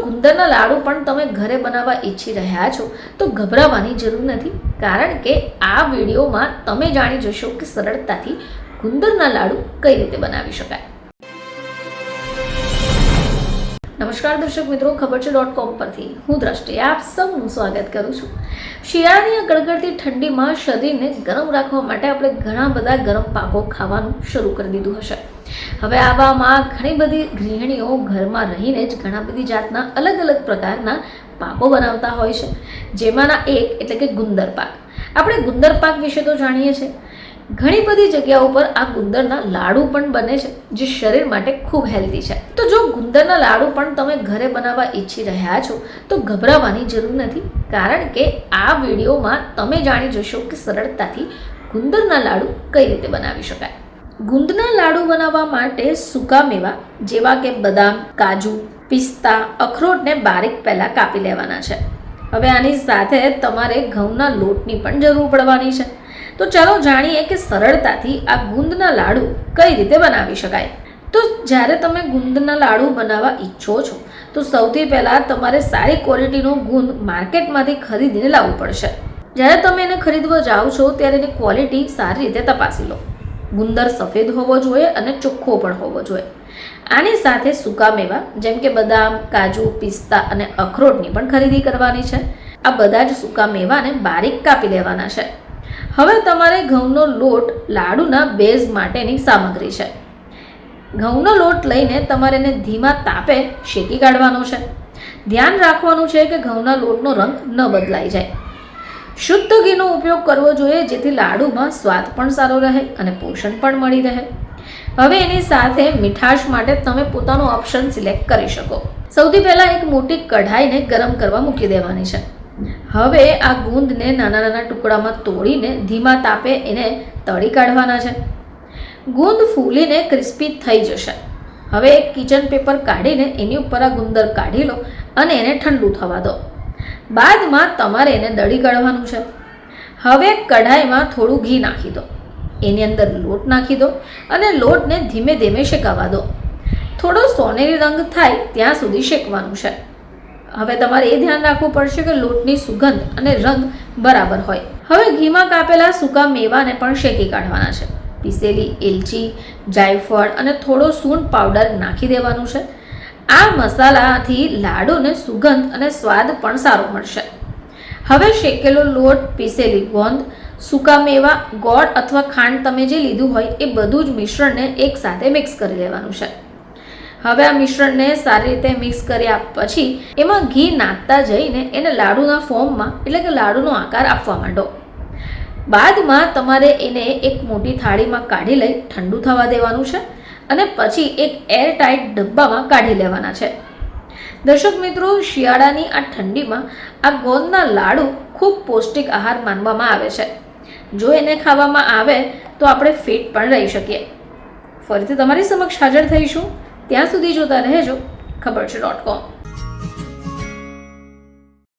ગુંદરના લાડુ પણ તમે ઘરે બનાવવા ઈચ્છી રહ્યા છો તો ગભરાવાની જરૂર નથી, કારણ કે આ વિડીયોમાં તમે જાણી જશો કે સરળતાથી ગુંદરના લાડુ કઈ રીતે બનાવી શકાય। નમસ્કાર દર્શક મિત્રો, ખબર છે .com પરથી હું દ્રષ્ટિ આપ સૌનું સ્વાગત કરું છું। શિયાળાની આ કડકડતી ઠંડીમાં શરીરને ગરમ રાખવા માટે આપણે ઘણા બધા ગરમ પાકો ખાવાનું શરૂ કરી દીધું હશે। હવે આવામાં ઘણી બધી ગૃહિણીઓ ઘરમાં રહીને જ ઘણા બધી જાતના અલગ અલગ પ્રકારના પાકો બનાવતા હોય છે, જેમાંના એક એટલે કે ગુંદર પાક। આપણે ગુંદર પાક વિશે તો જાણીએ છીએ, ઘણી બધી જગ્યાઓ પર આ ગુંદરના લાડુ પણ બને છે, જે શરીર માટે ખૂબ હેલ્ધી છે। તો જો ગુંદરના લાડુ પણ તમે ઘરે બનાવવા ઈચ્છી રહ્યા છો તો ગભરાવાની જરૂર નથી, કારણ કે આ વિડીયોમાં તમે જાણી જશો કે સરળતાથી ગુંદરના લાડુ કઈ રીતે બનાવી શકાય। ગુંદના લાડુ બનાવવા માટે સૂકા મેવા જેવા કે બદામ, કાજુ, પિસ્તા, અખરોટને બારીક પહેલા કાપી લેવાના છે। હવે આની સાથે તમારે ઘઉંના લોટની પણ જરૂર પડવાની છે। તો ચાલો જાણીએ કે સરળતાથી આ ગુંદના લાડુ કઈ રીતે બનાવી શકાય। તો જ્યારે તમે ગુંદના લાડુ બનાવવા ઈચ્છો છો તો સૌથી પહેલાં તમારે સારી ક્વોલિટીનો ગુંદ માર્કેટમાંથી ખરીદીને લાવવું પડશે। જ્યારે તમે એને ખરીદવા જાઓ છો ત્યારે એની ક્વોલિટી સારી રીતે તપાસી લો। ગુંદર સફેદ હોવો જોઈએ અને ચોખ્ખો પણ હોવો જોઈએ। આની સાથે સૂકા મેવા જેમ કે બદામ, કાજુ, પિસ્તા અને અખરોટની પણ ખરીદી કરવાની છે। આ બધા જ સૂકા મેવાને બારીક કાપી લેવાના છે। હવે તમારે ઘઉંનો લોટ લાડુના બેઝ માટેની સામગ્રી છે। ઘઉંનો લોટ લઈને તમારે એને ધીમા તાપે શેકી કાઢવાનો છે। ધ્યાન રાખવાનું છે કે ઘઉંના લોટનો રંગ ન બદલાઈ જાય। શુદ્ધ ઘીનો ઉપયોગ કરવો જોઈએ, જેથી લાડુમાં સ્વાદ પણ સારો રહે અને પોષણ પણ મળી રહે। હવે એની સાથે મીઠાશ માટે તમે પોતાનો ઓપ્શન સિલેક્ટ કરી શકો। સૌથી પહેલાં એક મોટી કઢાઈને ગરમ કરવા મૂકી દેવાની છે। હવે આ ગુંદને નાના નાના ટુકડામાં તોડીને ધીમા તાપે એને તળી કાઢવાના છે। ગુંદ ફૂલીને ક્રિસ્પી થઈ જશે। હવે એક કિચન પેપર કાઢીને એની ઉપર આ ગુંદર કાઢી લો અને એને ઠંડુ થવા દો। બાદમાં તમારે એને દળી કાઢવાનું છે। હવે કઢાઈમાં થોડું ઘી નાખી દો, એની અંદર લોટ નાખી દો અને લોટને ધીમે ધીમે શેકાવા દો। થોડો સોનેરી રંગ થાય ત્યાં સુધી શેકવાનું છે। હવે તમારે એ ધ્યાન રાખવું પડશે કે લોટની સુગંધ અને રંગ બરાબર હોય। હવે ઘીમાં કાપેલા સૂકા મેવાને પણ શેકી કાઢવાના છે। પીસેલી એલચી, જાયફળ અને થોડો સૂંઠ પાવડર નાખી દેવાનું છે। આ મસાલાથી લાડુને સુગંધ અને સ્વાદ પણ સારો મળશે। હવે શેકેલો લોટ, પીસેલી ગોંદ, સૂકા મેવા, ગોળ અથવા ખાંડ તમે જે લીધું હોય એ બધું જ મિશ્રણને એકસાથે મિક્સ કરી લેવાનું છે। હવે આ મિશ્રણને સારી રીતે મિક્સ કર્યા પછી એમાં ઘી નાખતા જઈને એને લાડુના ફોર્મમાં એટલે કે લાડુનો આકાર આપવા માંડો। બાદમાં તમારે એને એક મોટી થાળીમાં કાઢી લઈ ઠંડુ થવા દેવાનું છે અને પછી એક એરટાઇટ ડબ્બામાં કાઢી લેવાના છે। દર્શક મિત્રો, શિયાળાની આ ઠંડીમાં આ ગોંદના લાડુ ખૂબ પૌષ્ટિક આહાર માનવામાં આવે છે। જો એને ખાવામાં આવે તો આપણે ફિટ પણ રહી શકીએ। ફરીથી તમારી સમક્ષ હાજર થઈશું, ત્યાં સુધી જોતા રહેજો ખબર છે .com।